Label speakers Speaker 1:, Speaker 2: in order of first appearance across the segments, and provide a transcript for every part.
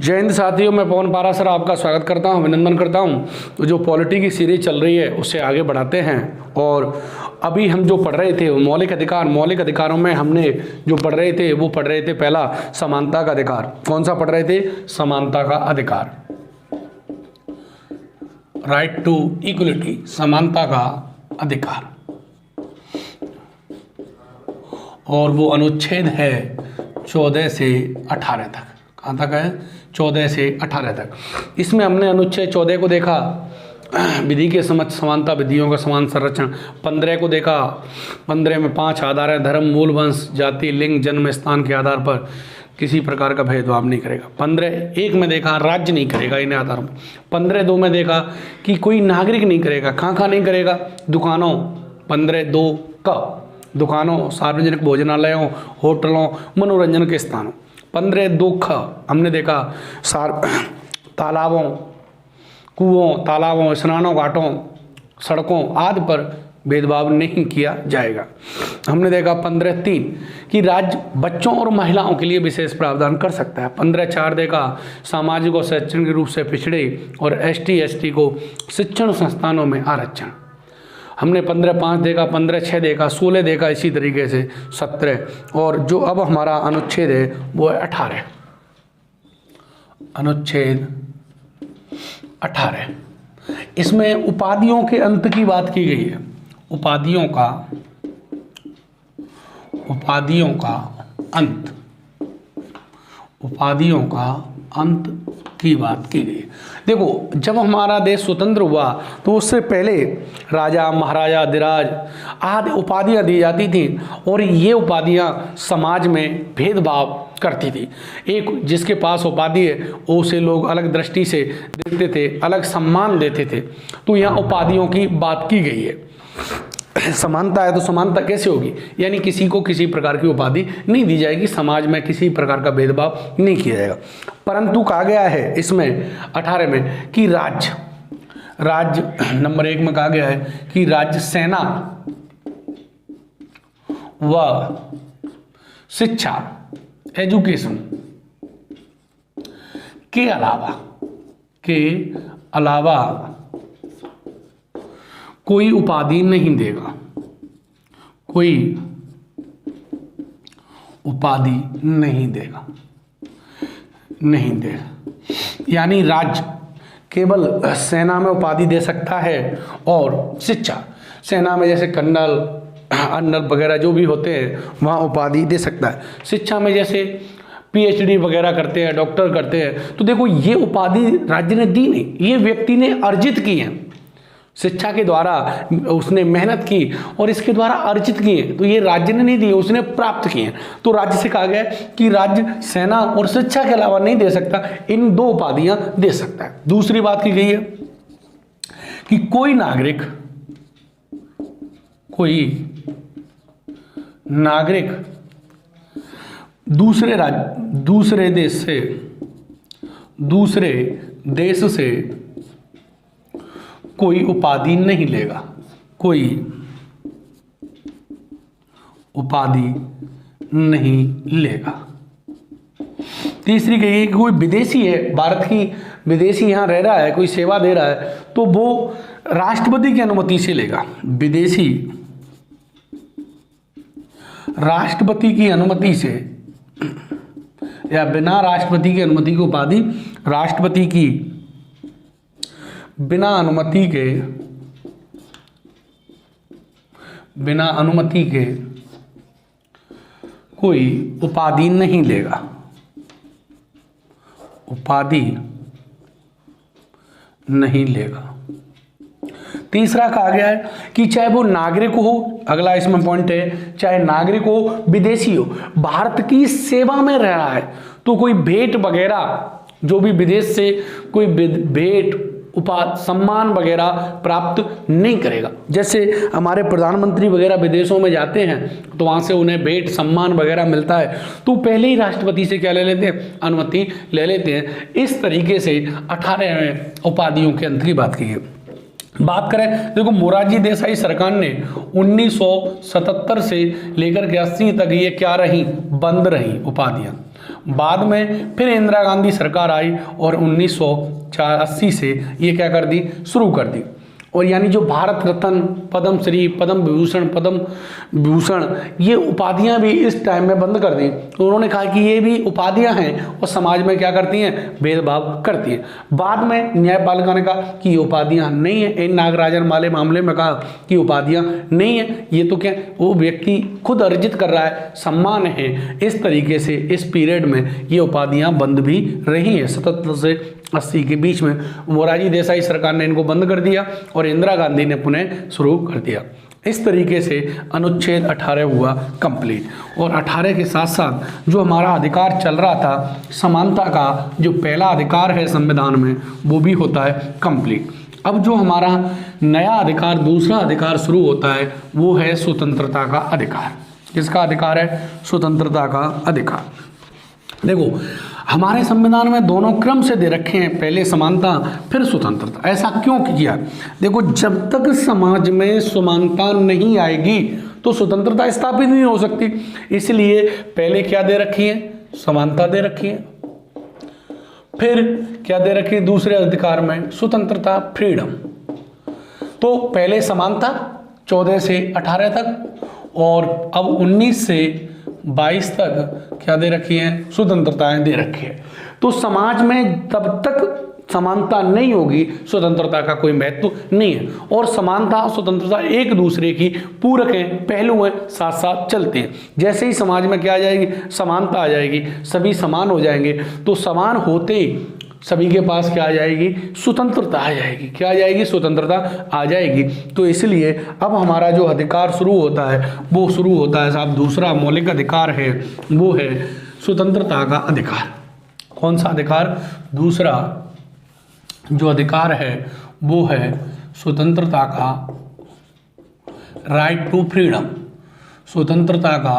Speaker 1: जय हिंद साथियों, मैं पवन पारा सर आपका स्वागत करता हूं, अभिनंदन करता हूं। तो जो पॉलिटी की सीरीज चल रही है उससे आगे बढ़ाते हैं। और अभी हम जो पढ़ रहे थे मौलिक अधिकारों में हमने जो पढ़ रहे थे पहला समानता का अधिकार। कौन सा पढ़ रहे थे? समानता का अधिकार, राइट टू इक्वलिटी, समानता का अधिकार। और वो अनुच्छेद है 14 से 18 तक। कहाँ तक है? 14 से 18 तक। इसमें हमने अनुच्छेद 14 को देखा, विधि के समक्ष समानता, विधियों का समान संरक्षण। 15 को देखा, 15 में 5 आधार है, धर्म, मूल, वंश, जाति, लिंग, जन्म स्थान के आधार पर किसी प्रकार का भेदभाव नहीं करेगा। 15(1) में देखा राज्य नहीं करेगा इन आधारों में। 15(2) में देखा कि कोई नागरिक नहीं करेगा। कहाँ नहीं करेगा? दुकानों, 15(2) का दुकानों, सार्वजनिक भोजनालयों, होटलों, मनोरंजन के स्थानों। 15(2) का हमने देखा तालाबों, कुओं, तालाबों, स्नानों घाटों, सड़कों आदि पर भेदभाव नहीं किया जाएगा। हमने देखा 15(3) कि राज्य बच्चों और महिलाओं के लिए विशेष प्रावधान कर सकता है। 15(4) देखा सामाजिक और शैक्षणिक रूप से पिछड़े और ST को शिक्षण संस्थानों में आरक्षण। हमने 15(5) देखा, 15(6) देखा, 16 देखा, इसी तरीके से 17। और जो अब हमारा अनुच्छेद है वो है 18, अनुच्छेद 18। इसमें उपाधियों के अंत की बात की गई है। उपाधियों का अंत की बात की गई। देखो, जब हमारा देश स्वतंत्र हुआ तो उससे पहले राजा, महाराजा, अधिराज आदि उपाधियां दी जाती थी और ये उपाधियां समाज में भेदभाव करती थी। एक जिसके पास उपाधि है उसे लोग अलग दृष्टि से देखते थे, अलग सम्मान देते थे। तो यहाँ उपाधियों की बात की गई है। समानता है तो समानता कैसे होगी? यानी किसी को किसी प्रकार की उपाधि नहीं दी जाएगी, समाज में किसी प्रकार का भेदभाव नहीं किया जाएगा। परंतु कहा गया है इसमें 18 में कि राज्य नंबर 1 में कहा गया है कि राज्य सेना व शिक्षा, एजुकेशन के अलावा कोई उपाधि नहीं देगा, कोई उपाधि नहीं देगा। यानी राज्य केवल सेना में उपाधि दे सकता है और शिक्षा, सेना में जैसे कर्नल, अर्नल वगैरह जो भी होते हैं वहाँ उपाधि दे सकता है। शिक्षा में जैसे PhD वगैरह करते हैं, डॉक्टर करते हैं। तो देखो, ये उपाधि राज्य ने दी नहीं, ये व्यक्ति ने अर्जित की है। शिक्षा के द्वारा उसने मेहनत की और इसके द्वारा अर्जित किए, तो ये राज्य ने नहीं दिए, उसने प्राप्त किए। तो राज्य से कहा गया कि राज्य सेना और शिक्षा के अलावा नहीं दे सकता, इन 2 उपाधियां दे सकता है। दूसरी बात की गई है कि कोई नागरिक दूसरे देश से कोई उपाधि नहीं लेगा, कोई उपाधि नहीं लेगा। तीसरी कही कि कोई विदेशी है, भारत की विदेशी यहाँ रह रहा है, कोई सेवा दे रहा है, तो वो राष्ट्रपति की अनुमति से लेगा। विदेशी राष्ट्रपति की अनुमति से या बिना राष्ट्रपति की अनुमति की उपाधि, राष्ट्रपति की बिना अनुमति के कोई उपाधि नहीं लेगा, उपाधि नहीं लेगा। तीसरा कहा गया है कि चाहे वो नागरिक हो, अगला इसमें पॉइंट है, चाहे नागरिक हो, विदेशी हो, भारत की सेवा में रह रहा है, तो कोई भेंट वगैरह, जो भी विदेश से कोई भेंट, सम्मान वगैरह प्राप्त नहीं करेगा। जैसे हमारे प्रधानमंत्री वगैरह विदेशों में जाते हैं तो वहाँ से उन्हें भेंट, सम्मान वगैरह मिलता है, तो पहले ही राष्ट्रपति से क्या ले लेते हैं? अनुमति ले लेते हैं। इस तरीके से 18 उपाधियों के अंत की बात की है। बात करें देखो, मोरारजी देसाई सरकार ने 1977 से लेकर के 80 तक ये क्या रही, बंद रही उपाधियां। बाद में फिर इंदिरा गांधी सरकार आई और 1980 से ये क्या कर दी, शुरू कर दी। और यानी जो भारत रत्न, पद्म श्री, पद्म विभूषण ये उपाधियां भी इस टाइम में बंद कर दी। तो उन्होंने कहा कि ये भी उपाधियां हैं और समाज में क्या करती हैं, भेदभाव करती हैं। बाद में न्यायपालिका ने कहा कि ये उपाधियां नहीं है। इन नागराजन वाले मामले में कहा कि उपाधियां नहीं है, ये तो क्या वो व्यक्ति खुद अर्जित कर रहा है, सम्मान है। इस तरीके से इस पीरियड में ये उपाधियां बंद भी रही हैं। 77 से 80 के बीच में मोरारजी देसाई सरकार ने इनको बंद कर दिया और इंदिरा गांधी ने पुनः शुरू कर दिया। इस तरीके से अनुच्छेद 18 हुआ कंप्लीट। और 18 के साथ साथ जो हमारा अधिकार चल रहा था समानता का, जो पहला अधिकार है संविधान में, वो भी होता है कंप्लीट। अब जो हमारा नया अधिकार, दूसरा अधिकार शुरू होता है वो है स्वतंत्रता का अधिकार। किसका अधिकार है, स्वतंत्रता का अधिकार। देखो हमारे संविधान में दोनों क्रम से दे रखे हैं, पहले समानता फिर स्वतंत्रता। ऐसा क्यों किया, देखो जब तक समाज में समानता नहीं आएगी तो स्वतंत्रता स्थापित नहीं हो सकती। इसलिए पहले क्या दे रखी है, समानता दे रखी है, फिर क्या दे रखी है दूसरे अधिकार में, स्वतंत्रता, फ्रीडम। तो पहले समानता 14 से 18 तक और अब 19 से 22 तक क्या दे रखी है, स्वतंत्रताएं दे रखी है। तो समाज में तब तक समानता नहीं होगी, स्वतंत्रता का कोई महत्व नहीं है। और समानता और स्वतंत्रता एक दूसरे की पूरक हैं, पहलू हैं, साथ साथ चलते हैं। जैसे ही समाज में क्या आ जाएगी, समानता आ जाएगी, सभी समान हो जाएंगे, तो समान होते ही सभी के पास क्या आ जाएगी, स्वतंत्रता आ जाएगी। क्या आ जाएगी, स्वतंत्रता आ जाएगी। तो इसलिए अब हमारा जो अधिकार शुरू होता है वो शुरू होता है साहब, दूसरा मौलिक अधिकार है वो है स्वतंत्रता का अधिकार। कौन सा अधिकार, दूसरा जो अधिकार है वो है स्वतंत्रता का, राइट टू फ्रीडम, स्वतंत्रता का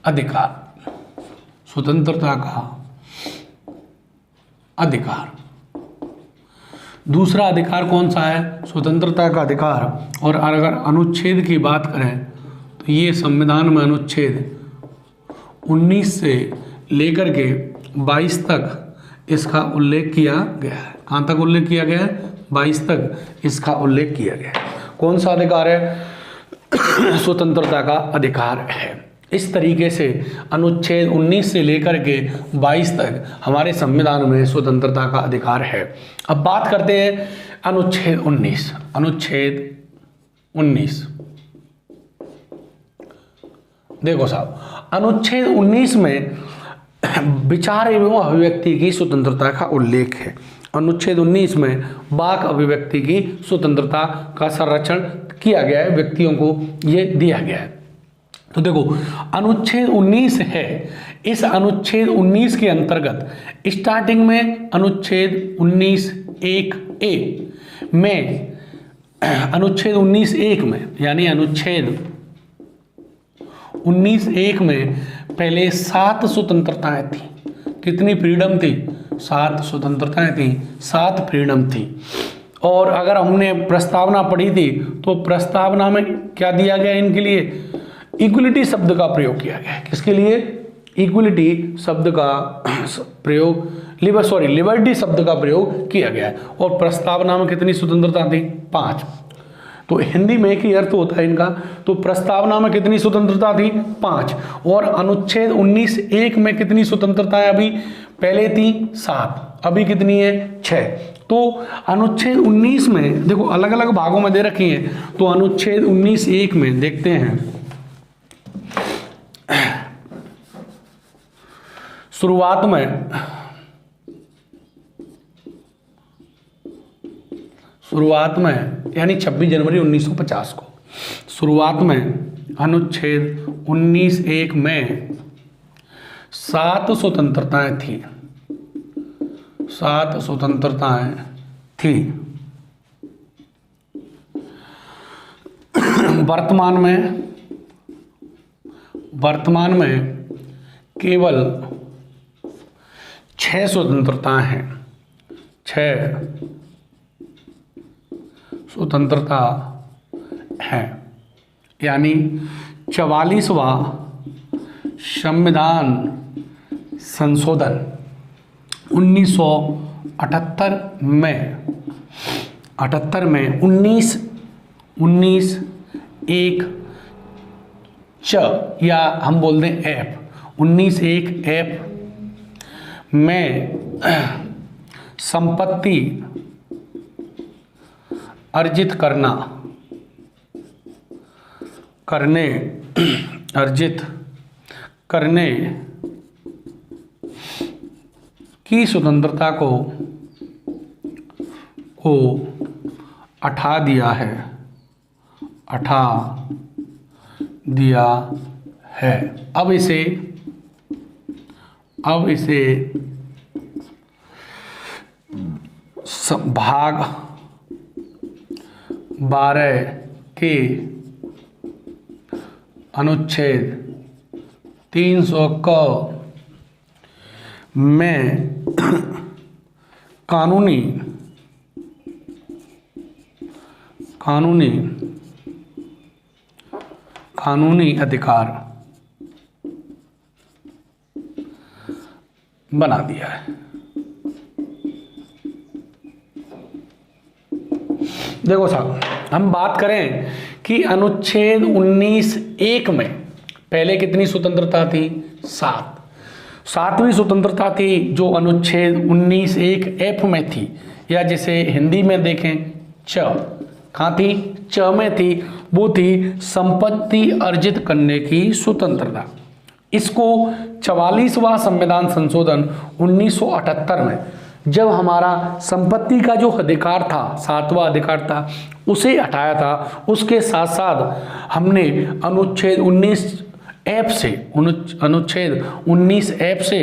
Speaker 1: अधिकार, स्वतंत्रता का अधिकार। दूसरा अधिकार कौन सा है, स्वतंत्रता का अधिकार। और अगर अनुच्छेद की बात करें तो ये संविधान में अनुच्छेद 19 से लेकर के 22 तक इसका उल्लेख किया गया है। कहाँ तक उल्लेख किया गया है, 22 तक इसका उल्लेख किया गया है। कौन सा अधिकार है, स्वतंत्रता का अधिकार है। इस तरीके से अनुच्छेद 19 से लेकर के 22 तक हमारे संविधान में स्वतंत्रता का अधिकार है। अब बात करते हैं अनुच्छेद 19। अनुच्छेद 19 देखो साहब, अनुच्छेद 19 में विचार एवं अभिव्यक्ति की स्वतंत्रता का उल्लेख है। अनुच्छेद 19 में वाक अभिव्यक्ति की स्वतंत्रता का संरक्षण किया गया है, व्यक्तियों को ये दिया गया है। तो देखो अनुच्छेद 19 है, इस अनुच्छेद 19 के अंतर्गत स्टार्टिंग में अनुच्छेद 19(1)(a) में, अनुच्छेद 19(1) में यानी अनुच्छेद 19(1) में पहले 7 स्वतंत्रताएं थी। कितनी फ्रीडम थी, 7 स्वतंत्रताएं थी, 7 फ्रीडम थी। और अगर हमने प्रस्तावना पढ़ी थी तो प्रस्तावना में क्या दिया गया, इनके लिए इक्वलिटी शब्द का प्रयोग किया गया है। किसके लिए, इक्वलिटी शब्द का प्रयोग, लिबर्टी शब्द का प्रयोग किया गया है। और प्रस्तावना में कितनी स्वतंत्रता थी, 5। तो हिंदी में एक ही अर्थ होता है इनका। तो प्रस्तावना में कितनी स्वतंत्रता थी, 5। और अनुच्छेद 19(1) में कितनी स्वतंत्रताएं अभी पहले थी, 7, अभी कितनी है, 6। तो अनुच्छेद 19 में देखो अलग अलग भागों में दे रखी है। तो अनुच्छेद 19(1) में देखते हैं, शुरुआत में यानी 26 जनवरी 1950 को शुरुआत में अनुच्छेद 19(1) में 7 स्वतंत्रताएं थी, 7 स्वतंत्रताएं थी। वर्तमान में केवल 6 स्वतंत्रताएं हैं, 6 स्वतंत्रता है। यानी 44वां संविधान संशोधन 1978 में 19 च या हम बोल दें एफ 19 एफ में संपत्ति अर्जित करने की स्वतंत्रता को हटा दिया है। अब इसे भाग 12 के अनुच्छेद 300 क में कानूनी अधिकार बना दिया है। देखो साहब, हम बात करें कि अनुच्छेद 19(1) में पहले कितनी स्वतंत्रता थी? 7वीं स्वतंत्रता थी जो अनुच्छेद 19(1) में थी, या जिसे हिंदी में देखें च, कहाँ थी? च में थी। वो थी संपत्ति अर्जित करने की स्वतंत्रता। इसको 44वां संविधान संशोधन 1978 में जब हमारा संपत्ति का जो अधिकार था, 7वां अधिकार था, उसे हटाया था। उसके साथ साथ हमने अनुच्छेद 19(f) से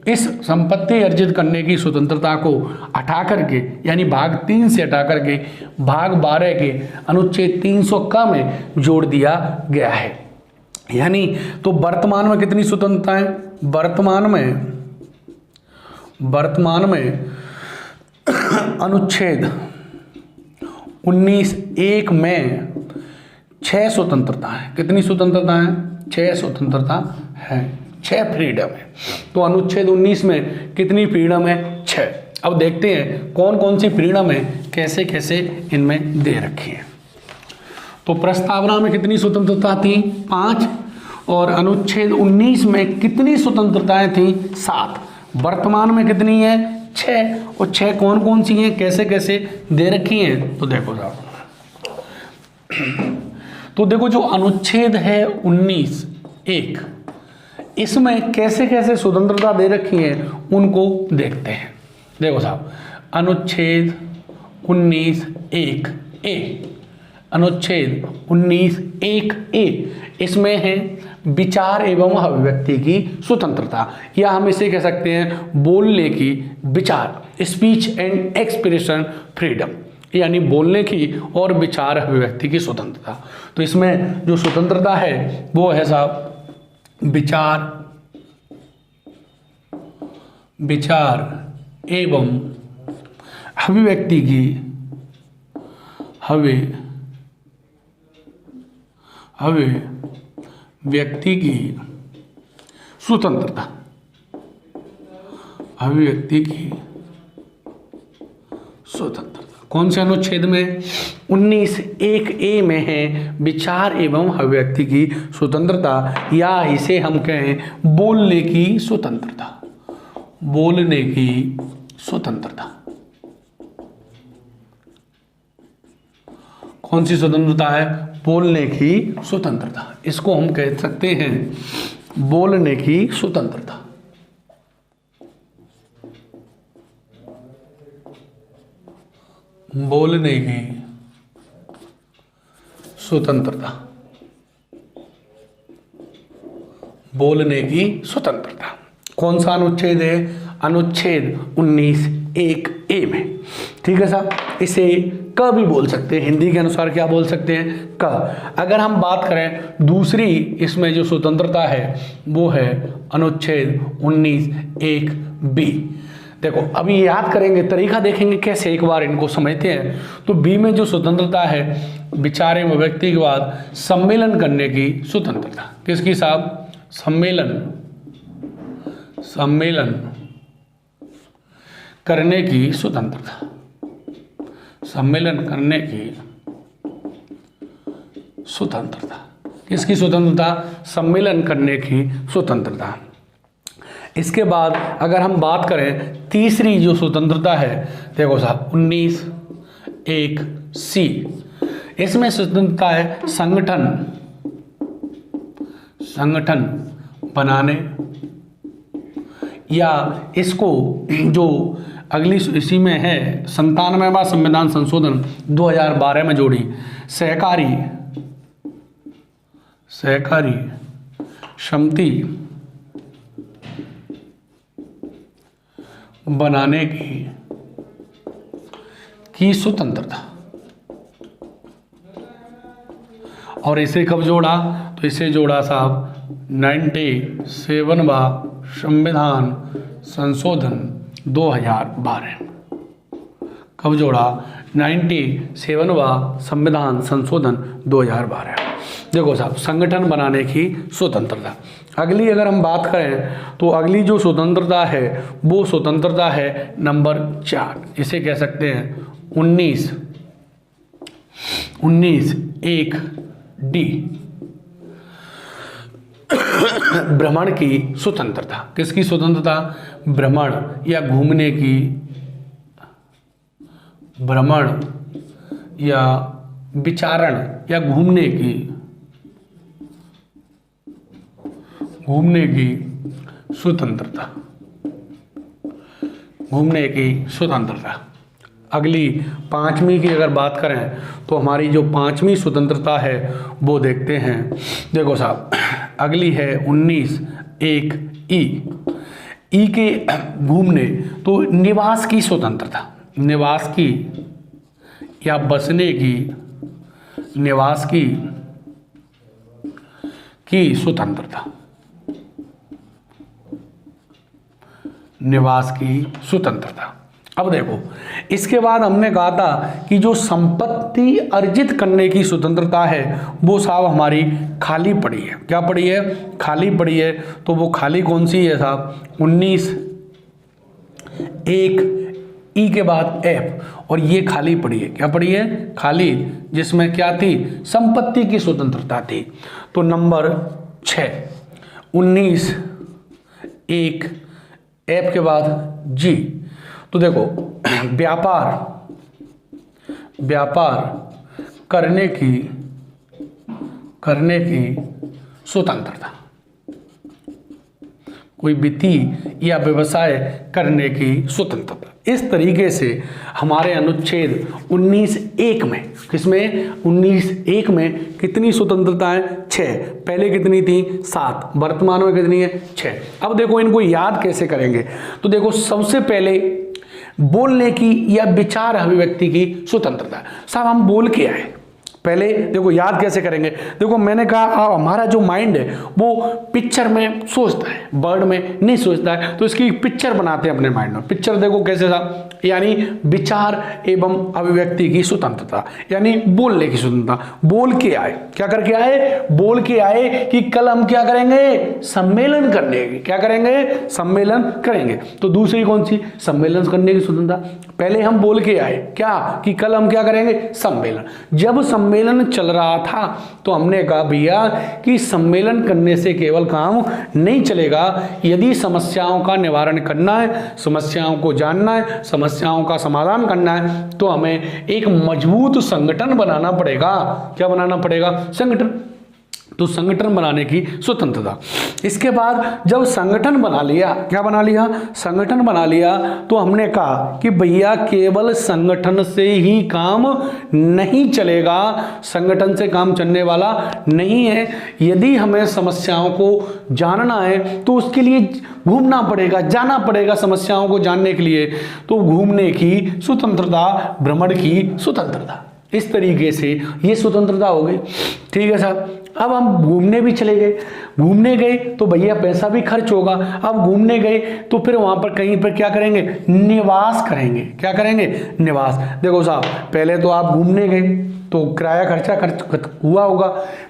Speaker 1: इस संपत्ति अर्जित करने की स्वतंत्रता को हटा करके, यानी भाग 3 से हटा करके भाग 12 के अनुच्छेद 300 क में जोड़ दिया गया है। यानी तो वर्तमान में कितनी स्वतंत्रता है? वर्तमान में अनुच्छेद 19(1) में 6 स्वतंत्रता है। कितनी स्वतंत्रता है? 6 स्वतंत्रता है, 6 फ्रीडम है। तो अनुच्छेद 19 में कितनी फ्रीडम है? 6। अब देखते हैं कौन कौन सी फ्रीडम है, कैसे कैसे इनमें दे रखी है। तो प्रस्तावना में कितनी स्वतंत्रता थी? 5। और अनुच्छेद 19 में कितनी स्वतंत्रताएं थी? 7। वर्तमान में कितनी है? 6। और 6 कौन कौन सी हैं, कैसे कैसे दे रखी हैं? तो देखो साहब, तो देखो जो अनुच्छेद है 19(1), इसमें कैसे कैसे स्वतंत्रता दे रखी है उनको देखते हैं। देखो साहब, अनुच्छेद 19(1)(a), अनुच्छेद 19(1)(a) इसमें है विचार एवं अभिव्यक्ति की स्वतंत्रता, या हम इसे कह सकते हैं बोलने की, विचार, स्पीच एंड एक्सप्रेशन फ्रीडम, यानी बोलने की और विचार अभिव्यक्ति की स्वतंत्रता। तो इसमें जो स्वतंत्रता है वो है साहब विचार एवं अभिव्यक्ति की व्यक्ति की स्वतंत्रता, अभिव्यक्ति की स्वतंत्रता। कौन से अनुच्छेद में? 19(1)(a) में है विचार एवं अभिव्यक्ति की स्वतंत्रता, या इसे हम कहें बोलने की स्वतंत्रता। बोलने की स्वतंत्रता कौन सी स्वतंत्रता है? बोलने की स्वतंत्रता। इसको हम कह सकते हैं बोलने की स्वतंत्रता। बोलने की स्वतंत्रता, बोलने की स्वतंत्रता। कौन सा अनुच्छेद है? अनुच्छेद 19(1)(a) में। ठीक है साहब, इसे क भी बोल सकते हैं, हिंदी के अनुसार क्या बोल सकते हैं? क। अगर हम बात करें दूसरी इसमें जो स्वतंत्रता है वो है अनुच्छेद 19(1)(b). देखो अभी याद करेंगे, तरीका देखेंगे कैसे, एक बार इनको समझते हैं। तो बी में जो स्वतंत्रता है, विचार एवं व्यक्ति के बाद सम्मेलन करने की स्वतंत्रता। किसकी साहब? सम्मेलन करने की स्वतंत्रता। सम्मेलन करने की स्वतंत्रता। किसकी स्वतंत्रता? सम्मेलन करने की स्वतंत्रता। इसके बाद अगर हम बात करें तीसरी जो स्वतंत्रता है, देखो साहब 19(1)(c), इसमें स्वतंत्रता है संगठन बनाने, या इसको जो अगली इसी में है 97वां संविधान संशोधन 2012 में जोड़ी, सहकारी समिति बनाने की स्वतंत्रता। और इसे कब जोड़ा? तो इसे जोड़ा साहब 97वां संविधान संशोधन 2012। कब जोड़ा? 97वां संविधान संशोधन 2012। देखो साहब, संगठन बनाने की स्वतंत्रता। अगली अगर हम बात करें तो अगली जो स्वतंत्रता है वो स्वतंत्रता है नंबर 4। इसे कह सकते हैं 19(1)(d), भ्रमण की स्वतंत्रता। किसकी स्वतंत्रता? भ्रमण या घूमने की, भ्रमण या विचारण या घूमने की स्वतंत्रता। घूमने की स्वतंत्रता। अगली 5वीं की अगर बात करें तो हमारी जो 5वीं स्वतंत्रता है वो देखते हैं। देखो साहब, अगली है 19(1)(e) के घूमने, तो निवास की स्वतंत्रता। निवास की या बसने की, निवास की स्वतंत्रता। निवास की स्वतंत्रता। अब देखो, इसके बाद हमने कहा था कि जो संपत्ति अर्जित करने की स्वतंत्रता है वो साहब हमारी खाली पड़ी है। क्या पड़ी है? खाली पड़ी है। तो वो खाली कौन सी है साहब? 19(1)(e) के बाद F, और ये खाली पड़ी है। क्या पड़ी है? खाली, जिसमें क्या थी? संपत्ति की स्वतंत्रता थी। तो नंबर 6 19(1)(f) के बाद G। तो देखो, व्यापार करने की स्वतंत्रता। कोई वित्तीय या व्यवसाय करने की स्वतंत्रता। इस तरीके से हमारे अनुच्छेद 19(1) में, किसमें? 19(1) में कितनी स्वतंत्रताएं? 6। पहले कितनी थी? 7। वर्तमान में कितनी है? 6। अब देखो इनको याद कैसे करेंगे। तो देखो, सबसे पहले बोलने की या विचार अभिव्यक्ति की स्वतंत्रता। साहब हम बोल के आए, पहले देखो याद कैसे करेंगे। देखो मैंने कहा हमारा जो माइंड है वो पिक्चर में सोचता है, वर्ड में नहीं सोचता है, तो इसकी पिक्चर बनाते हैं अपने माइंड में। पिक्चर देखो कैसे था, यानी विचार एवं अभिव्यक्ति की स्वतंत्रता, यानी बोलने की स्वतंत्रता। बोल के आए, क्या करके आए? बोल के आए कि कल हम क्या करेंगे? सम्मेलन करने की। क्या करेंगे? सम्मेलन करेंगे। तो दूसरी कौन सी? सम्मेलन करने की स्वतंत्रता। पहले हम बोल के आए क्या? कि कल हम क्या करेंगे? सम्मेलन। जब सम्मेलन चल रहा था तो हमने कहा भैया कि सम्मेलन करने से केवल काम नहीं चलेगा, यदि समस्याओं का निवारण करना है, समस्याओं को जानना है, समस्याओं का समाधान करना है, तो हमें एक मजबूत संगठन बनाना पड़ेगा। क्या बनाना पड़ेगा? संगठन। तो संगठन बनाने की स्वतंत्रता। इसके बाद जब संगठन बना लिया, क्या बना लिया? संगठन बना लिया, तो हमने कहा कि भैया केवल संगठन से ही काम नहीं चलेगा, संगठन से काम चलने वाला नहीं है। यदि हमें समस्याओं को जानना है तो उसके लिए घूमना पड़ेगा, जाना पड़ेगा समस्याओं को जानने के लिए। तो घूमने की स्वतंत्रता, भ्रमण की स्वतंत्रता। इस तरीके से ये स्वतंत्रता हो गई। ठीक है साहब। अब हम घूमने भी चले गए, घूमने गए तो भैया पैसा भी खर्च होगा। अब घूमने गए तो फिर वहाँ पर कहीं पर क्या करेंगे, निवास करेंगे। क्या करेंगे, निवास। देखो साहब, पहले तो आप घूमने गए तो किराया खर्च हुआ होगा।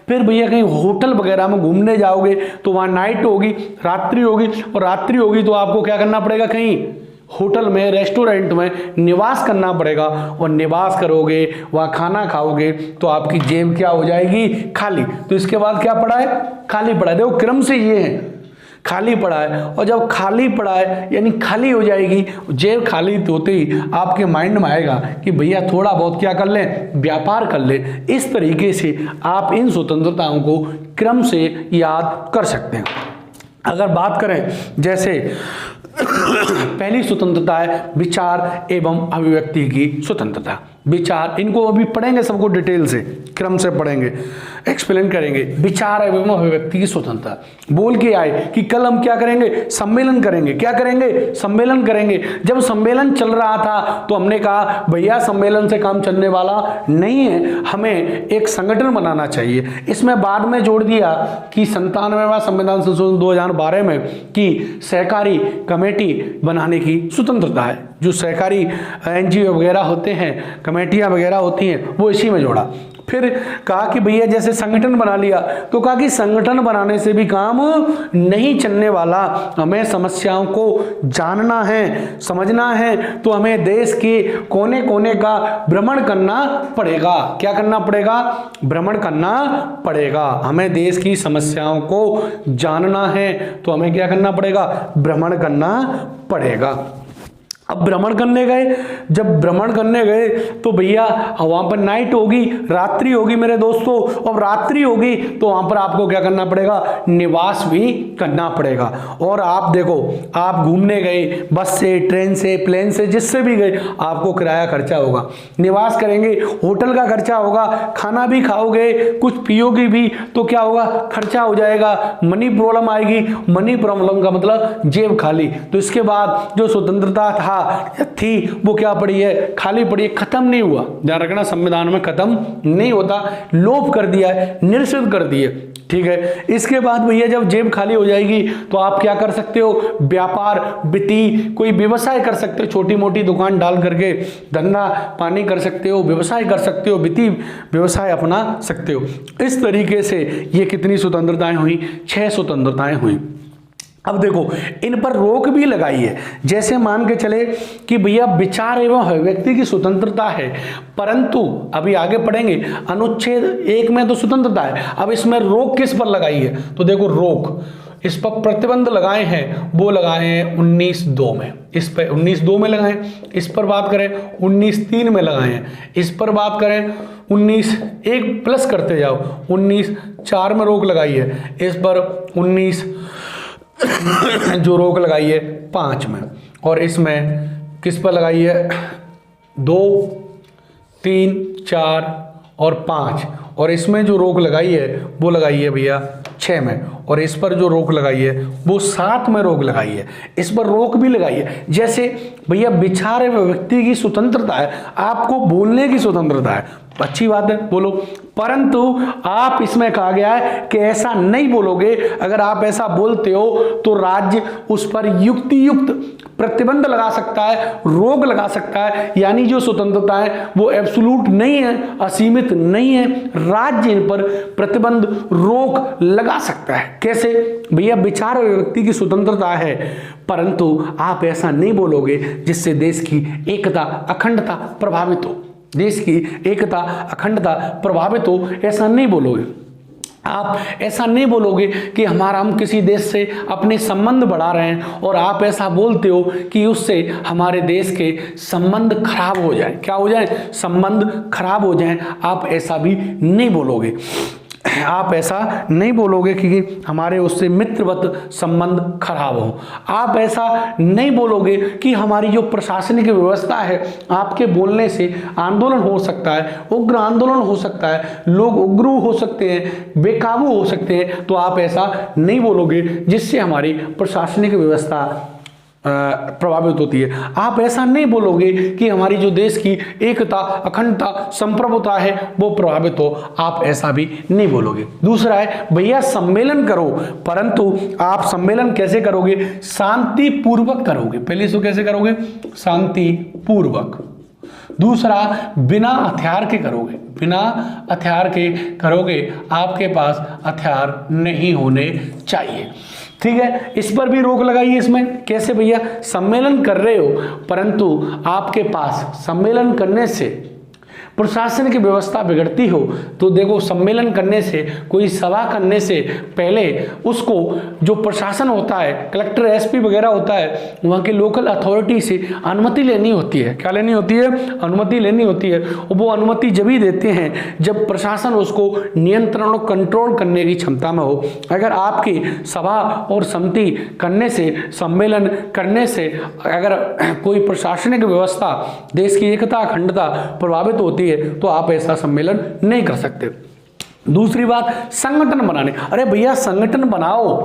Speaker 1: फिर भैया कहीं होटल वगैरह में घूमने जाओगे तो वहाँ नाइट होगी, रात्रि होगी, और रात्रि होगी तो आपको क्या करना पड़ेगा, कहीं होटल में, रेस्टोरेंट में निवास करना पड़ेगा। और निवास करोगे, वहाँ खाना खाओगे तो आपकी जेब क्या हो जाएगी, खाली। तो इसके बाद क्या पड़ा है, खाली पड़ा है। देखो क्रम से ये है, खाली पड़ा है। और जब खाली पड़ा है यानी खाली हो जाएगी, जेब खाली होते ही आपके माइंड में आएगा कि भैया थोड़ा बहुत क्या कर लें, व्यापार कर लें। इस तरीके से आप इन स्वतंत्रताओं को क्रम से याद कर सकते हैं। अगर बात करें जैसे पहली स्वतंत्रता है विचार एवं अभिव्यक्ति की स्वतंत्रता। विचार, इनको अभी पढ़ेंगे सबको डिटेल से, क्रम से पढ़ेंगे, एक्सप्लेन करेंगे। विचार एवं अभिव्यक्ति की स्वतंत्रता। बोल के आए कि कल हम क्या करेंगे, सम्मेलन करेंगे। क्या करेंगे, सम्मेलन करेंगे। जब सम्मेलन चल रहा था तो हमने कहा भैया सम्मेलन से काम चलने वाला नहीं है, हमें एक संगठन बनाना चाहिए। इसमें बाद में जोड़ दिया कि 97वां संविधान संशोधन 2012 में कि सहकारी कमेटी बनाने की स्वतंत्रता है। जो सहकारी NGO वगैरह होते हैं, कमेटियां वगैरह होती हैं, वो इसी में जोड़ा। फिर कहा कि भैया जैसे संगठन बना लिया तो कहा कि संगठन बनाने से भी काम नहीं चलने वाला, हमें समस्याओं को जानना है, समझना है, तो हमें देश के कोने कोने का भ्रमण करना पड़ेगा। क्या करना पड़ेगा, भ्रमण करना पड़ेगा। हमें देश की समस्याओं को जानना है तो हमें क्या करना पड़ेगा, भ्रमण करना पड़ेगा। अब भ्रमण करने गए, जब भ्रमण करने गए तो भैया वहां पर नाइट होगी, रात्रि होगी मेरे दोस्तों। अब रात्रि होगी तो वहां पर आपको क्या करना पड़ेगा, निवास भी करना पड़ेगा। और आप देखो, आप घूमने गए बस से, ट्रेन से, प्लेन से, जिससे भी गए, आपको किराया खर्चा होगा। निवास करेंगे, होटल का खर्चा होगा, खाना भी खाओगे, कुछ पियोगे भी तो क्या होगा, खर्चा हो जाएगा, मनी प्रॉब्लम आएगी। मनी प्रॉब्लम का मतलब जेब खाली। तो इसके बाद जो स्वतंत्रता था थी वो क्या पड़ी है, खाली पड़ी है, खत्म नहीं हुआ। ध्यान रखना, संविधान में खत्म नहीं होता, लोप कर दिया है, निरसित कर दिए। ठीक है। इसके बाद भैया जब जेब खाली हो जाएगी तो आप क्या कर सकते हो, व्यापार, वित्तीय कोई व्यवसाय कर सकते हो, छोटी मोटी दुकान डाल करके धंधा पानी कर सकते हो, व्यवसाय कर सकते हो, वित्तीय व्यवसाय अपना सकते हो। इस तरीके से ये कितनी स्वतंत्रताएं हुई, 6 स्वतंत्रताएं हुई। अब देखो इन पर रोक भी लगाई है। जैसे मान के चले कि भैया विचार एवं अभिव्यक्ति की स्वतंत्रता है, परंतु अभी आगे पढ़ेंगे अनुच्छेद 1 में तो स्वतंत्रता है, अब इसमें रोक किस पर लगाई है, तो देखो रोक, इस पर प्रतिबंध लगाए हैं, वो लगाए हैं 19(2) में। इस पर 19(2) में लगाए। इस पर बात करें 19(3) में लगाए हैं। इस पर बात करें 19(1) प्लस करते जाओ, 19(4) में रोक लगाई है। इस पर 19 जो रोक लगाई है 5 में। और इसमें किस पर लगाई है, 2, 3, 4 और 5। और इसमें जो रोक लगाई है वो लगाई है भैया 6 में। और इस पर जो रोक लगाई है वो 7 में रोक लगाई है। इस पर रोक भी लगाई है। जैसे भैया विचार एवं व्यक्ति की स्वतंत्रता है, आपको बोलने की स्वतंत्रता है, अच्छी बात है, बोलो। परंतु आप इसमें कहा गया है कि ऐसा नहीं बोलोगे। अगर आप ऐसा बोलते हो तो राज्य उस पर युक्तियुक्त प्रतिबंध लगा सकता है, रोक लगा सकता है। यानी जो स्वतंत्रता है वो एब्सोल्यूट नहीं है, असीमित नहीं है, राज्य इन पर प्रतिबंध, रोक लगा सकता है। कैसे, भैया विचार और व्यक्ति की स्वतंत्रता है, परंतु आप ऐसा नहीं बोलोगे जिससे देश की एकता अखंडता प्रभावित हो। देश की एकता अखंडता प्रभावित हो, ऐसा नहीं बोलोगे। आप ऐसा नहीं बोलोगे कि हम किसी देश से अपने संबंध बढ़ा रहे हैं और आप ऐसा बोलते हो कि उससे हमारे देश के संबंध खराब हो जाए। क्या हो जाए, संबंध खराब हो जाए। आप ऐसा भी नहीं बोलोगे। आप ऐसा नहीं बोलोगे कि हमारे उससे मित्रवत संबंध खराब हो। आप ऐसा नहीं बोलोगे कि हमारी जो प्रशासनिक व्यवस्था है, आपके बोलने से आंदोलन हो सकता है, उग्र आंदोलन हो सकता है, लोग उग्र हो सकते हैं, बेकाबू हो सकते हैं। तो आप ऐसा नहीं बोलोगे जिससे हमारी प्रशासनिक व्यवस्था प्रभावित होती है। आप ऐसा नहीं बोलोगे कि हमारी जो देश की एकता, अखंडता, संप्रभुता है वो प्रभावित हो, आप ऐसा भी नहीं बोलोगे। दूसरा है भैया सम्मेलन करो, परंतु आप सम्मेलन कैसे करोगे? शांतिपूर्वक करोगे। पहले इसको कैसे करोगे? शांतिपूर्वक। दूसरा, बिना हथियार के करोगे। बिना हथियार के करोगे, आपके पास हथियार नहीं होने चाहिए। ठीक है, इस पर भी रोक लगाइए। इसमें कैसे भैया? सम्मेलन कर रहे हो परंतु आपके पास सम्मेलन करने से प्रशासन की व्यवस्था बिगड़ती हो, तो देखो सम्मेलन करने से, कोई सभा करने से पहले उसको जो प्रशासन होता है, कलेक्टर, एसपी वगैरह होता है, वहाँ के लोकल अथॉरिटी से अनुमति लेनी होती है। क्या लेनी होती है? अनुमति लेनी होती है। और वो अनुमति जब ही देते हैं जब प्रशासन उसको नियंत्रण और कंट्रोल करने की क्षमता में हो। अगर आपकी सभा और समिति करने से, सम्मेलन करने से अगर कोई प्रशासनिक व्यवस्था, देश की एकता, अखंडता प्रभावित होती है तो आप ऐसा सम्मेलन नहीं कर सकते। दूसरी बात, संगठन बनाने। अरे भैया संगठन बनाओ,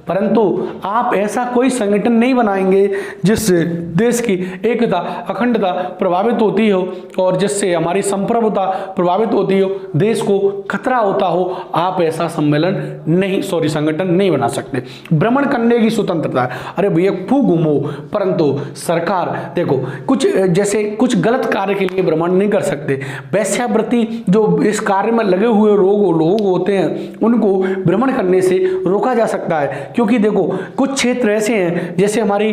Speaker 1: परंतु आप ऐसा कोई संगठन नहीं बनाएंगे जिससे देश की एकता, अखंडता प्रभावित होती हो और जिससे हमारी संप्रभुता प्रभावित होती हो, देश को खतरा होता हो। आप ऐसा सम्मेलन नहीं, संगठन नहीं बना सकते। भ्रमण करने की स्वतंत्रता है। अरे भैया खूब घूमो, परंतु सरकार देखो कुछ गलत कार्य के लिए भ्रमण नहीं कर सकते। वैश्यावृत्ति जो इस कार्य में लगे हुए लोग होते हैं उनको भ्रमण करने से रोका जा सकता है, क्योंकि देखो कुछ क्षेत्र ऐसे हैं जैसे हमारी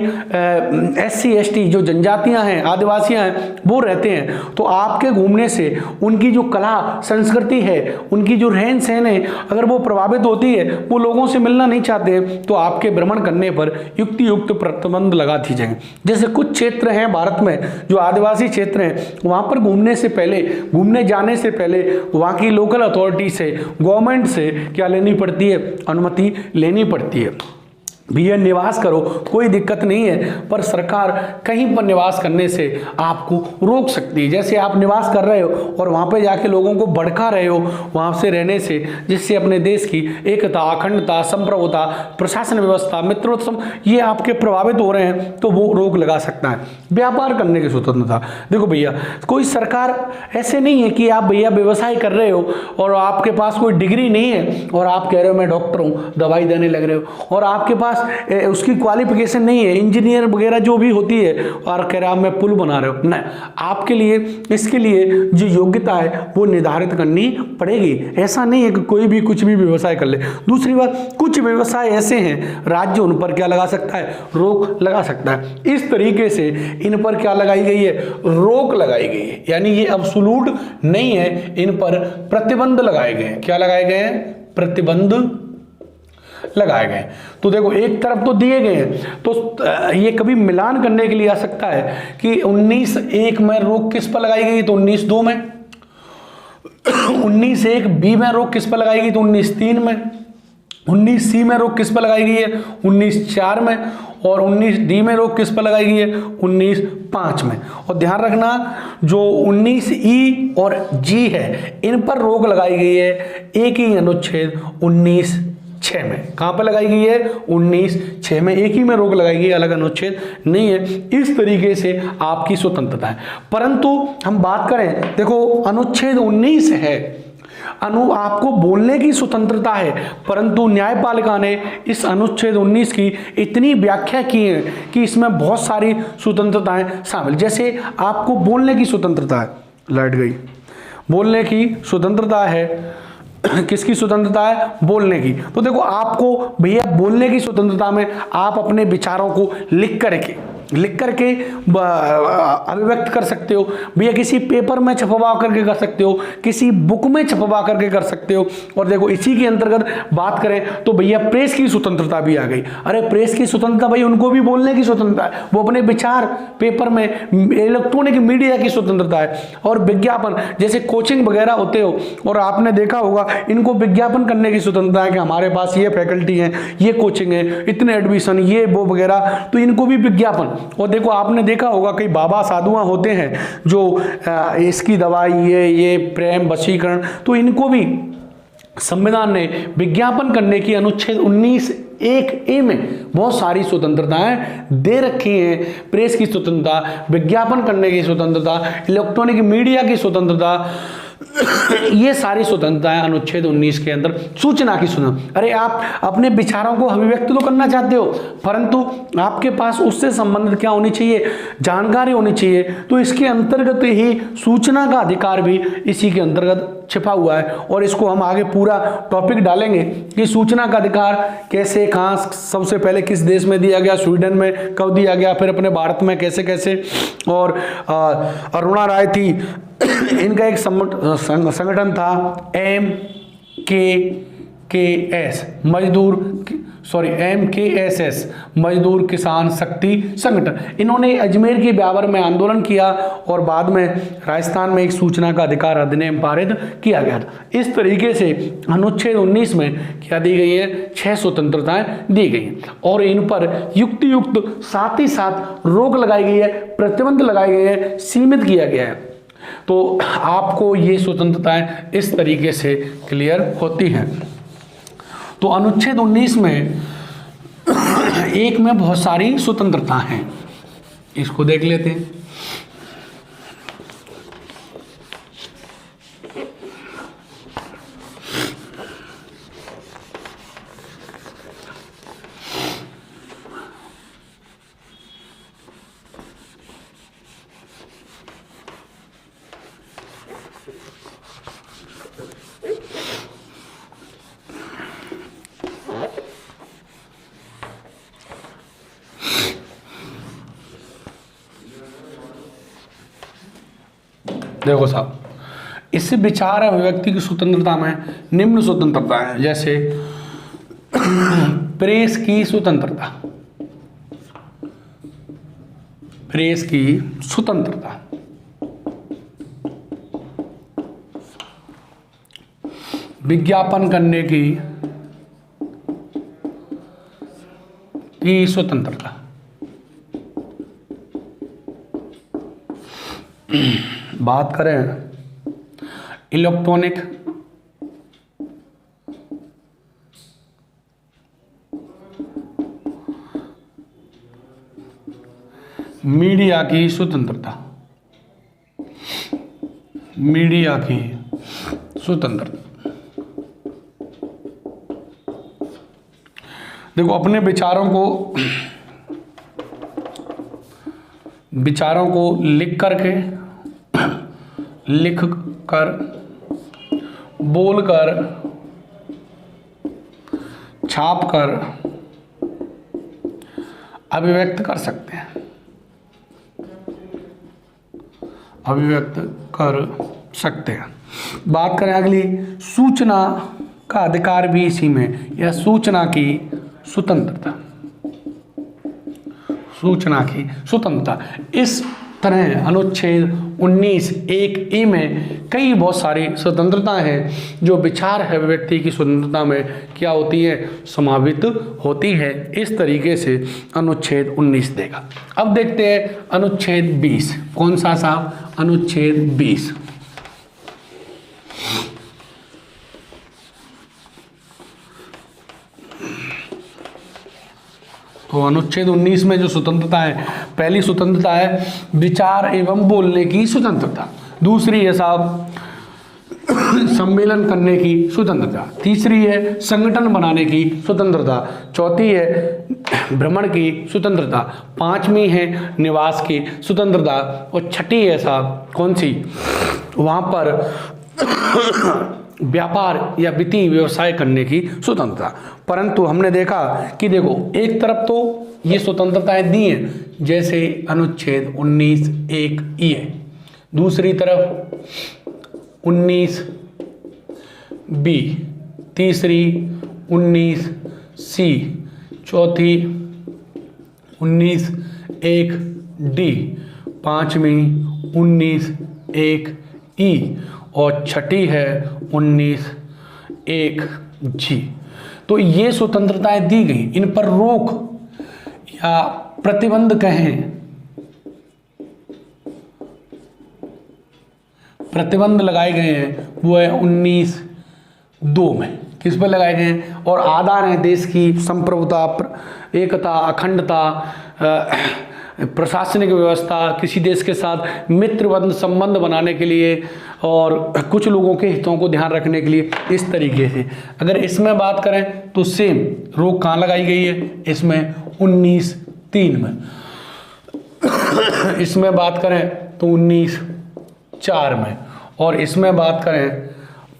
Speaker 1: SC ST जो जनजातियां हैं, आदिवासियां हैं, वो रहते हैं। तो आपके घूमने से उनकी जो कला संस्कृति है, उनकी जो रहन सहन है, अगर वो प्रभावित होती है, वो लोगों से मिलना नहीं चाहते, तो आपके भ्रमण करने पर युक्त प्रतिबंध लगा दी जाएंगे। जैसे कुछ क्षेत्र हैं भारत में जो आदिवासी क्षेत्र हैं, वहां पर घूमने जाने से पहले वहां की लोकल अथॉरिटी से, गवर्नमेंट से क्या लेनी पड़ती है? अनुमति लेनी पड़ती है। भैया निवास करो, कोई दिक्कत नहीं है, पर सरकार कहीं पर निवास करने से आपको रोक सकती है। जैसे आप निवास कर रहे हो और वहाँ पे जाके लोगों को भड़का रहे हो वहाँ से रहने से, जिससे अपने देश की एकता, अखंडता, संप्रभुता, प्रशासन व्यवस्था, मित्रोत्सव ये आपके प्रभावित हो रहे हैं, तो वो रोक लगा सकता है। व्यापार करने की स्वतंत्रता। देखो भैया कोई सरकार ऐसे नहीं है कि आप भैया व्यवसाय कर रहे हो और आपके पास कोई डिग्री नहीं है और आप कह रहे हो मैं डॉक्टर हूँ, दवाई देने लग रहे हो, और आपके पास उसकी क्वालिफिकेशन नहीं है, इंजीनियर वगैरह जो भी होती है, और कह रहा मैं पुल बना रहे हो। नहीं, आपके लिए इसके लिए जो योग्यता है वो निर्धारित करनी पड़ेगी। ऐसा नहीं है कि कोई भी कुछ भी व्यवसाय कर ले। दूसरी बात, कुछ व्यवसाय ऐसे हैं राज्य उन पर क्या लगा सकता है? रोक लगा सकता है। इस तरीके से इन पर क्या लगाई गई है? रोक लगाई गई है। यानी ये अब्सोल्यूट नहीं है, इन पर प्रतिबंध लगाए गए हैं। क्या लगाए गए हैं? प्रतिबंध लगाए गए। तो देखो एक तरफ तो दिए गए हैं, तो ये कभी मिलान करने के लिए आ सकता है कि 19(1) में रोक किस पर लगाई गई? तो 19(2) में। 19(1) B में रोक किस पर लगाई गई? तो 19(3) में। 19C में रोक किस पर लगाई गई है? 19(4) में। और 19D में रोक किस पर लगाई गई है? 19(5) में। और ध्यान रखना जो 19E और G है इन पर रोक लगाई गई है एक ही अनुच्छेद 19(6) में। कहां पर लगाई गई है? 19(6) में। एक ही में रोक लगाई गई है, अलग अनुच्छेद नहीं है। इस तरीके से आपकी स्वतंत्रता है। परंतु हम बात करें, देखो अनुच्छेद 19 है, आपको बोलने की स्वतंत्रता है, परंतु न्यायपालिका ने इस अनुच्छेद 19 की इतनी व्याख्या की है कि इसमें बहुत सारी स्वतंत्रताएं शामिल। जैसे आपको बोलने की स्वतंत्रता है, लाइट गई, बोलने की स्वतंत्रता है। किसकी स्वतंत्रता है? बोलने की। तो देखो आपको भैया बोलने की स्वतंत्रता में आप अपने विचारों को लिख करके अभिव्यक्त कर सकते हो। भैया किसी पेपर में छपवा करके कर सकते हो, किसी बुक में छपवा करके कर सकते हो। और देखो इसी के अंतर्गत बात करें तो भैया प्रेस की स्वतंत्रता भी आ गई। अरे प्रेस की स्वतंत्रता, भाई उनको भी बोलने की स्वतंत्रता है, वो अपने विचार पेपर में, इलेक्ट्रॉनिक मीडिया की स्वतंत्रता है। और विज्ञापन, जैसे कोचिंग वगैरह होते हो और आपने देखा होगा, इनको विज्ञापन करने की स्वतंत्रता है कि हमारे पास ये फैकल्टी है, ये कोचिंग है, इतने एडमिशन, ये वो वगैरह, तो इनको भी विज्ञापन। और देखो आपने देखा होगा कई बाबा साधुआं होते हैं जो इसकी दवाई, ये प्रेम, वशीकरण, तो इनको भी संविधान ने विज्ञापन करने की अनुच्छेद 19 एक ए में बहुत सारी स्वतंत्रताएं दे रखी हैं। प्रेस की स्वतंत्रता, विज्ञापन करने की स्वतंत्रता, इलेक्ट्रॉनिक मीडिया की स्वतंत्रता, ये सारी स्वतंत्रताएं अनुच्छेद 19 के अंदर। सूचना की स्वतंत्रता, अरे आप अपने विचारों को अभिव्यक्त तो करना चाहते हो, परंतु आपके पास उससे संबंधित क्या होनी चाहिए, जानकारी होनी चाहिए। तो इसके अंतर्गत ही सूचना का अधिकार भी इसी के अंतर्गत छिपा हुआ है। और इसको हम आगे पूरा टॉपिक डालेंगे कि सूचना का अधिकार कैसे, कहाँ, सबसे पहले किस देश में दिया गया, स्वीडन में कब दिया गया, फिर अपने भारत में कैसे कैसे। और अरुणा राय थी, इनका एक संगठन था MKSS मजदूर किसान शक्ति संगठन। इन्होंने अजमेर के ब्यावर में आंदोलन किया और बाद में राजस्थान में एक सूचना का अधिकार अधिनियम पारित किया गया था। इस तरीके से अनुच्छेद 19 में क्या दी गई है, 6 स्वतंत्रताएं दी गई हैं और इन पर युक्त साथ ही साथ रोक लगाई गई है, प्रतिबंध लगाए गए हैं, सीमित किया गया है। तो आपको ये स्वतंत्रताएं इस तरीके से क्लियर होती हैं। तो अनुच्छेद 19 में एक में बहुत सारी स्वतंत्रता हैं, इसको देख लेते हैं। देखो साहब, इससे विचार अभिव्यक्ति की स्वतंत्रता में निम्न स्वतंत्रता है, जैसे प्रेस की स्वतंत्रता, प्रेस की स्वतंत्रता, विज्ञापन करने की स्वतंत्रता, बात करें इलेक्ट्रॉनिक मीडिया की स्वतंत्रता, मीडिया की स्वतंत्रता। देखो, अपने विचारों को लिख कर बोल कर छाप कर अभिव्यक्त कर सकते हैं, अभिव्यक्त कर सकते हैं। बात करें अगली, सूचना का अधिकार भी इसी में, यह सूचना की स्वतंत्रता, सूचना की स्वतंत्रता। इस तरह अनुच्छेद 19(1)(a) में कई बहुत सारी स्वतंत्रताएं हैं जो विचार है व्यक्ति की स्वतंत्रता में क्या होती है, समावित होती है। इस तरीके से अनुच्छेद 19 देगा। अब देखते हैं अनुच्छेद 20। कौन सा साहब? अनुच्छेद 20। तो अनुच्छेद 19 में जो स्वतंत्रता है, पहली स्वतंत्रता है विचार एवं बोलने की स्वतंत्रता, दूसरी है साहब सम्मेलन करने की स्वतंत्रता, तीसरी है संगठन बनाने की स्वतंत्रता, चौथी है भ्रमण की स्वतंत्रता, पांचवी है निवास की स्वतंत्रता और छठी है साहब कौन सी, वहां पर व्यापार या वित्तीय व्यवसाय करने की स्वतंत्रता। परंतु हमने देखा कि देखो, एक तरफ तो ये स्वतंत्रताएं दी हैं जैसे अनुच्छेद 19(1)(e) है, दूसरी तरफ 19(b), तीसरी 19(c), चौथी 19(1)(d), पांचवी 19(1)(e) और छठी है 19(1)(g). तो ये स्वतंत्रताएं दी गई, इन पर रोक या प्रतिबंध कहें, प्रतिबंध लगाए गए हैं, वो है 19(2) में। किस पर लगाए गए हैं? और आधार है देश की संप्रभुता, एकता, अखंडता, प्रशासनिक व्यवस्था, किसी देश के साथ मित्रवत संबंध बनाने के लिए और कुछ लोगों के हितों को ध्यान रखने के लिए, इस तरीके से। अगर इसमें बात करें तो सेम रोक कहाँ लगाई गई है? इसमें 19(3) में। इसमें बात करें तो 19(4) में। और इसमें बात करें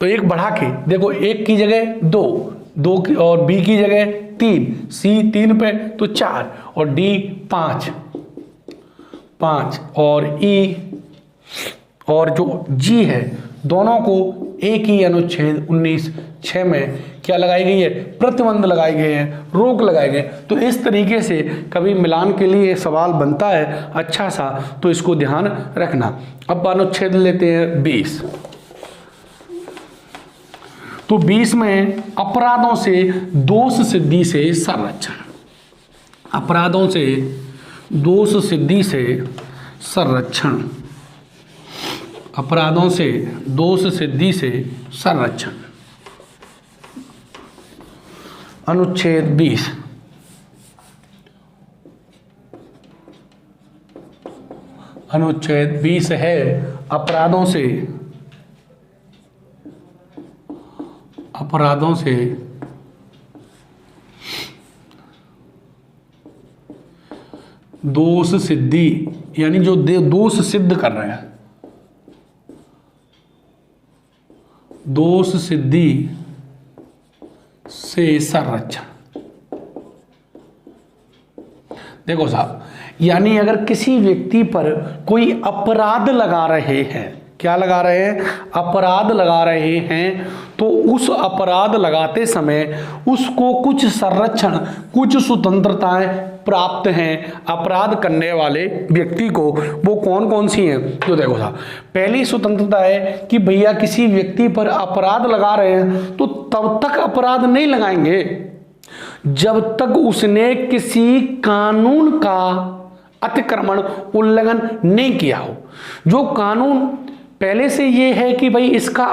Speaker 1: तो एक बढ़ा के देखो, एक की जगह 2, 2 की, और बी की जगह 3, सी 3 पे तो 4, और डी 5, और ई और जो जी है, दोनों को एक ही अनुच्छेद 19(6) में क्या लगाई गई है? प्रतिबंध लगाए गए हैं, रोक लगाए गए। तो इस तरीके से कभी मिलान के लिए सवाल बनता है अच्छा सा, तो इसको ध्यान रखना। अब अनुच्छेद लेते हैं 20। तो 20 में अपराधों से दोष सिद्धि से संरक्षण, अपराधों से दोष सिद्धि से संरक्षण, अपराधों से दोष सिद्धि से संरक्षण। अनुच्छेद 20। अनुच्छेद 20 है अपराधों से दोष सिद्धि, यानी जो दोष सिद्ध कर रहे हैं, दोष सिद्धि से संरक्षण। देखो साहब, यानी अगर किसी व्यक्ति पर कोई अपराध लगा रहे हैं, क्या लगा रहे हैं? अपराध लगा रहे हैं, तो उस अपराध लगाते समय उसको कुछ संरक्षण, कुछ स्वतंत्रताएं प्राप्त हैं अपराध करने वाले व्यक्ति को। वो कौन कौन सी हैं? जो देखो साहब, पहली स्वतंत्रता है कि भैया किसी व्यक्ति पर अपराध लगा रहे हैं तो तब तक अपराध नहीं लगाएंगे जब तक उसने किसी कानून का अतिक्रमण, उल्लंघन नहीं किया हो। जो कानून पहले से ये है कि भाई इसका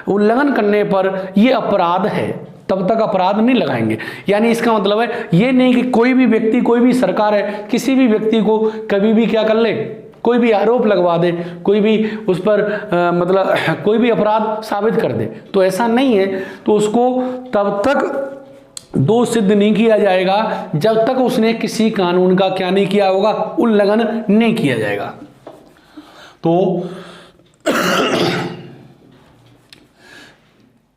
Speaker 1: उल्लंघन करने पर ये अपराध है, तब तक अपराध नहीं लगाएंगे। यानी इसका मतलब है ये नहीं कि कोई भी व्यक्ति, कोई भी सरकार है, किसी भी व्यक्ति को कभी भी क्या कर ले, कोई भी आरोप लगवा दे, कोई भी उस पर मतलब कोई भी अपराध साबित कर दे, तो ऐसा नहीं है। तो उसको तब तक दोष सिद्ध नहीं किया जाएगा जब तक उसने किसी कानून का क्या नहीं किया होगा, उल्लंघन नहीं किया जाएगा। तो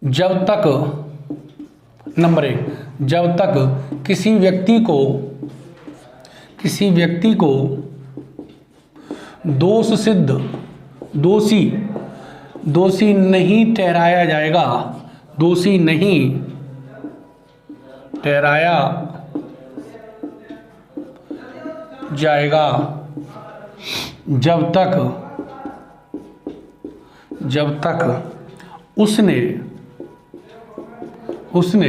Speaker 1: जब तक, नंबर 1, जब तक किसी व्यक्ति को दोष सिद्ध, दोषी नहीं ठहराया जाएगा, दोषी नहीं ठहराया जाएगा जब तक उसने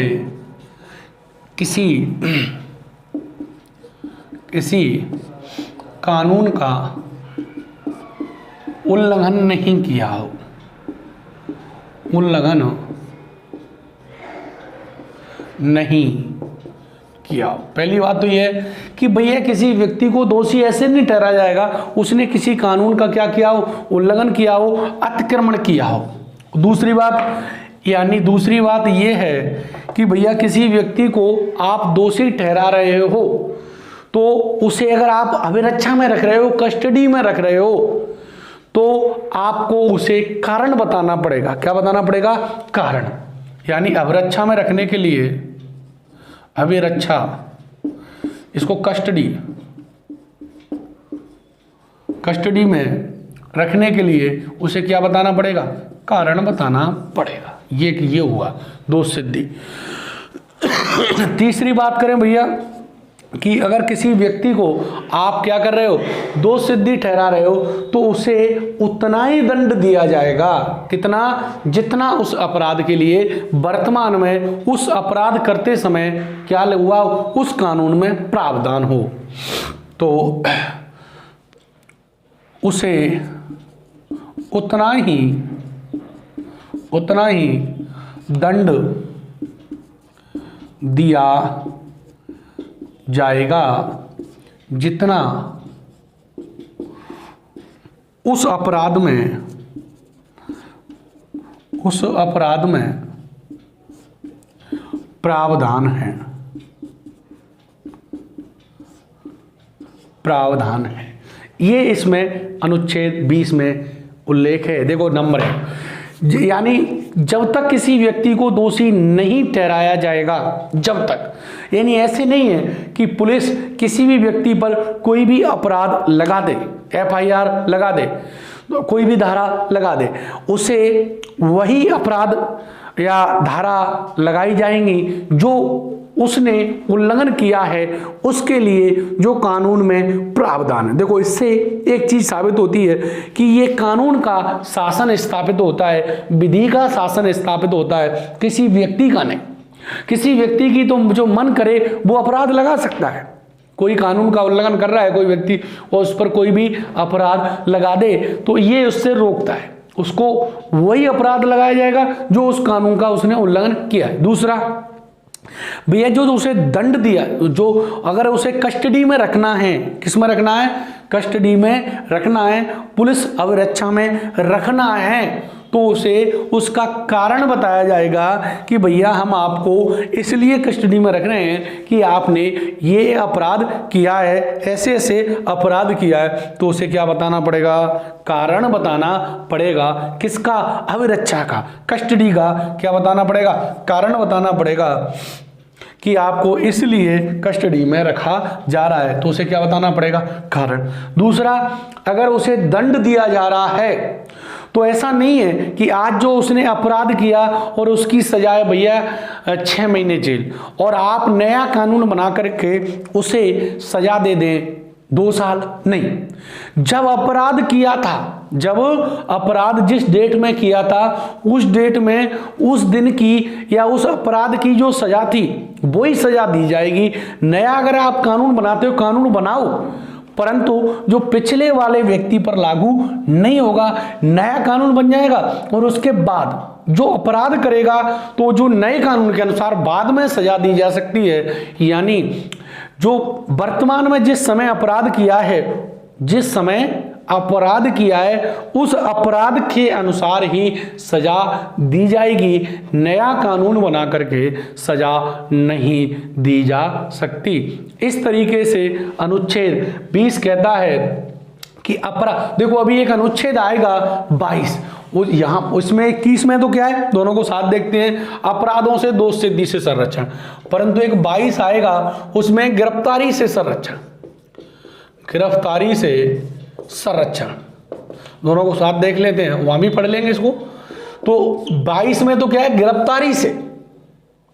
Speaker 1: किसी कानून का उल्लंघन नहीं किया हो, उल्लंघन नहीं किया। पहली बात तो यह है कि भैया किसी व्यक्ति को दोषी ऐसे नहीं ठहराया जाएगा उसने किसी कानून का क्या किया हो, उल्लंघन किया हो, अतिक्रमण किया हो। दूसरी बात यह है कि भैया किसी व्यक्ति को आप दोषी ठहरा रहे हो तो उसे अगर आप अभिरक्षा में रख रहे हो, कस्टडी में रख रहे हो, तो आपको उसे कारण बताना पड़ेगा। क्या बताना पड़ेगा? कारण। यानी अभिरक्षा में रखने के लिए, अभिरक्षा, इसको कस्टडी में रखने के लिए उसे क्या बताना पड़ेगा? कारण बताना पड़ेगा। ये हुआ दोष सिद्धि। तीसरी बात करें भैया कि अगर किसी व्यक्ति को आप क्या कर रहे हो, दोष सिद्धि ठहरा रहे हो, तो उसे उतना ही दंड दिया जाएगा, कितना, जितना उस अपराध के लिए वर्तमान में उस अपराध करते समय क्या हुआ, उस कानून में प्रावधान हो। तो उसे उतना ही दंड दिया जाएगा जितना उस अपराध में प्रावधान है। ये इसमें अनुच्छेद 20 में उल्लेख है। देखो नंबर है, यानी जब तक किसी व्यक्ति को दोषी नहीं ठहराया जाएगा, जब तक, यानी ऐसे नहीं है कि पुलिस किसी भी व्यक्ति पर कोई भी अपराध लगा दे, FIR लगा दे, कोई भी धारा लगा दे, उसे वही अपराध या धारा लगाई जाएंगी जो उसने उल्लंघन किया है, उसके लिए जो कानून में प्रावधान है। देखो इससे एक चीज साबित होती है कि ये कानून का शासन स्थापित होता है, विधि का शासन स्थापित होता है, किसी व्यक्ति का नहीं। किसी व्यक्ति की तो जो मन करे वो अपराध लगा सकता है। कोई कानून का उल्लंघन कर रहा है कोई व्यक्ति और उस पर कोई भी अपराध लगा दे तो ये उससे रोकता है, उसको वही अपराध लगाया जाएगा जो उस कानून का उसने उल्लंघन किया है। दूसरा भैया जो उसे दंड दिया, जो अगर उसे कस्टडी में रखना है, किस में रखना है, कस्टडी में रखना है, पुलिस अभिरक्षा में रखना है, तो उसे उसका कारण बताया जाएगा कि भैया हम आपको इसलिए कस्टडी में रख रहे हैं कि आपने ये अपराध किया है, ऐसे ऐसे अपराध किया है। तो उसे क्या बताना पड़ेगा, कारण बताना पड़ेगा। किसका, अभिरक्षा का, कस्टडी का क्या बताना पड़ेगा, कारण बताना पड़ेगा कि आपको इसलिए कस्टडी में रखा जा रहा है, तो उसे क्या बताना पड़ेगा, कारण। दूसरा, अगर उसे दंड दिया जा रहा है तो ऐसा नहीं है कि आज जो उसने अपराध किया और उसकी सजा है भैया 6 महीने जेल और आप नया कानून बना करके उसे सजा दे दें 2 साल, नहीं। जब अपराध किया था, जब अपराध जिस डेट में किया था उस डेट में उस दिन की या उस अपराध की जो सजा थी वही सजा दी जाएगी। नया अगर आप कानून बनाते हो, कानून बनाओ, परंतु जो पिछले वाले व्यक्ति पर लागू नहीं होगा, नया कानून बन जाएगा और उसके बाद जो अपराध करेगा तो जो नए कानून के अनुसार बाद में सजा दी जा सकती है। यानी जो वर्तमान में जिस समय अपराध किया है, जिस समय अपराध किया है उस अपराध के अनुसार ही सजा दी जाएगी, नया कानून बना करके सजा नहीं दी जा सकती। इस तरीके से अनुच्छेद 20 कहता है कि अपराध, देखो अभी एक अनुच्छेद आएगा 22, यहाँ उसमें 21 में तो क्या है, दोनों को साथ देखते हैं, अपराधों से दोष सिद्धि से संरक्षण, परंतु एक 22 आएगा उसमें गिरफ्तारी से संरक्षण, गिरफ्तारी से संरक्षण, दोनों को साथ देख लेते हैं, वहां भी पढ़ लेंगे इसको। तो 22 में तो क्या है, गिरफ्तारी से,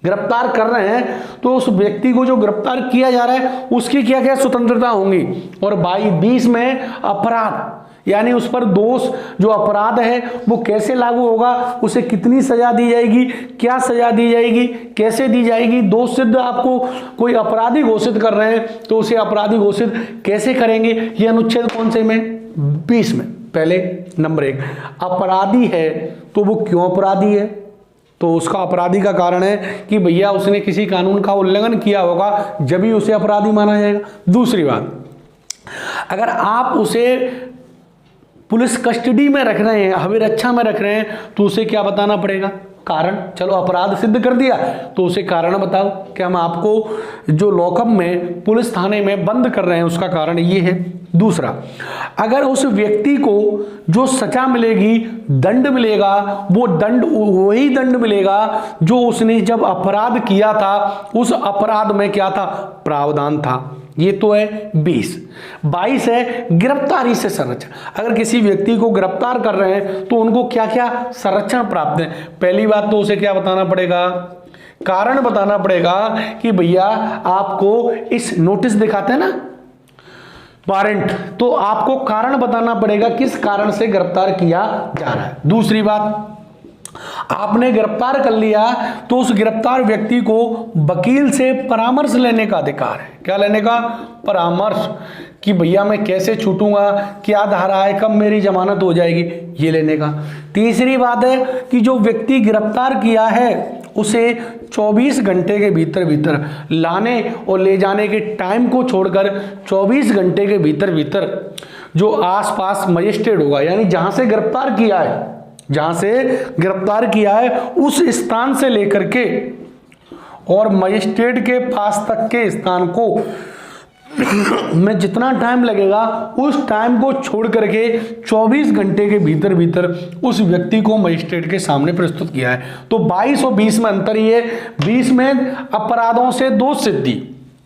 Speaker 1: गिरफ्तार कर रहे हैं तो उस व्यक्ति को जो गिरफ्तार किया जा रहा है उसकी क्या क्या स्वतंत्रता होंगी। और 20 में अपराध, यानी उस पर दोष जो अपराध है वो कैसे लागू होगा, उसे कितनी सजा दी जाएगी, क्या सजा दी जाएगी, कैसे दी जाएगी। दोष सिद्ध, आपको कोई अपराधी घोषित कर रहे हैं तो उसे अपराधी घोषित कैसे करेंगे, ये अनुच्छेद कौन से में, 20 में। पहले नंबर 1, अपराधी है तो वो क्यों अपराधी है, तो उसका अपराधी का कारण है कि भैया उसने किसी कानून का उल्लंघन किया होगा, जब ही उसे अपराधी माना जाएगा। दूसरी बात, अगर आप उसे पुलिस कस्टडी में रख रहे हैं, अभिरक्षा में रख रहे हैं, तो उसे क्या बताना पड़ेगा, कारण। चलो अपराध सिद्ध कर दिया तो उसे कारण बताओ कि हम आपको जो लॉकअप में, पुलिस थाने में बंद कर रहे हैं उसका कारण ये है। दूसरा, अगर उस व्यक्ति को जो सजा मिलेगी, दंड मिलेगा, वो दंड वही दंड मिलेगा जो उसने जब अपराध किया था उस अपराध में क्या था, प्रावधान था। ये तो है 20। 22 है गिरफ्तारी से संरक्षण। अगर किसी व्यक्ति को गिरफ्तार कर रहे हैं तो उनको क्या क्या संरक्षण प्राप्त है। पहली बात तो उसे क्या बताना पड़ेगा, कारण बताना पड़ेगा कि भैया आपको इस नोटिस दिखाते हैं ना, वारंट, तो आपको कारण बताना पड़ेगा किस कारण से गिरफ्तार किया जा रहा है। दूसरी बात, आपने गिरफ्तार कर लिया तो उस गिरफ्तार व्यक्ति को वकील से परामर्श लेने का अधिकार है। क्या लेने का, परामर्श, कि भैया मैं कैसे छूटूंगा, क्या धारा है, कब मेरी जमानत हो जाएगी, ये लेने का। तीसरी बात है कि जो व्यक्ति गिरफ्तार किया है उसे 24 घंटे के भीतर भीतर लाने और ले जाने के टाइम को छोड़कर 24 घंटे के भीतर भीतर जो आसपास मजिस्ट्रेट होगा, यानी जहां से गिरफ्तार किया है, जहां से गिरफ्तार किया है उस स्थान से लेकर के और मजिस्ट्रेट के पास तक के स्थान को में जितना टाइम लगेगा उस टाइम को छोड़ करके 24 घंटे के भीतर भीतर उस व्यक्ति को मजिस्ट्रेट के सामने प्रस्तुत किया है। तो 22 और 20 में अंतर ये, 20 में अपराधों से दोष सिद्धि,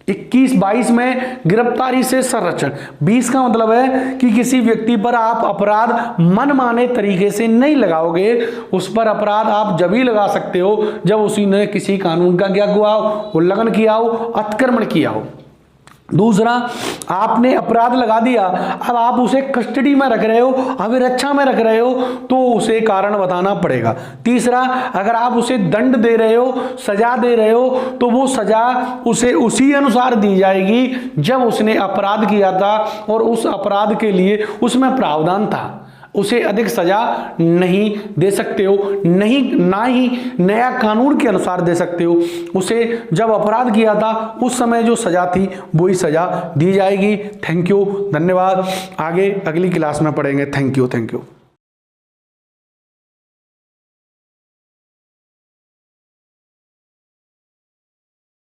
Speaker 1: 21-22 में गिरफ्तारी से संरक्षण। 20 का मतलब है कि किसी व्यक्ति पर आप अपराध मनमाने तरीके से नहीं लगाओगे, उस पर अपराध आप जब ही लगा सकते हो जब उसी ने किसी कानून का क्या हुआ हो, उल्लंघन किया हो, अतिक्रमण किया हो। दूसरा, आपने अपराध लगा दिया, अब आप उसे कस्टडी में रख रहे हो, अभिरक्षा में रख रहे हो, तो उसे कारण बताना पड़ेगा। तीसरा, अगर आप उसे दंड दे रहे हो, सजा दे रहे हो, तो वो सजा उसे उसी अनुसार दी जाएगी जब उसने अपराध किया था और उस अपराध के लिए उसमें प्रावधान था। उसे अधिक सजा नहीं दे सकते हो, नहीं ना ही नया कानून के अनुसार दे सकते हो। उसे जब अपराध किया था उस समय जो सजा थी वही सजा दी जाएगी। थैंक यू, धन्यवाद। आगे अगली क्लास में पढ़ेंगे। Thank you.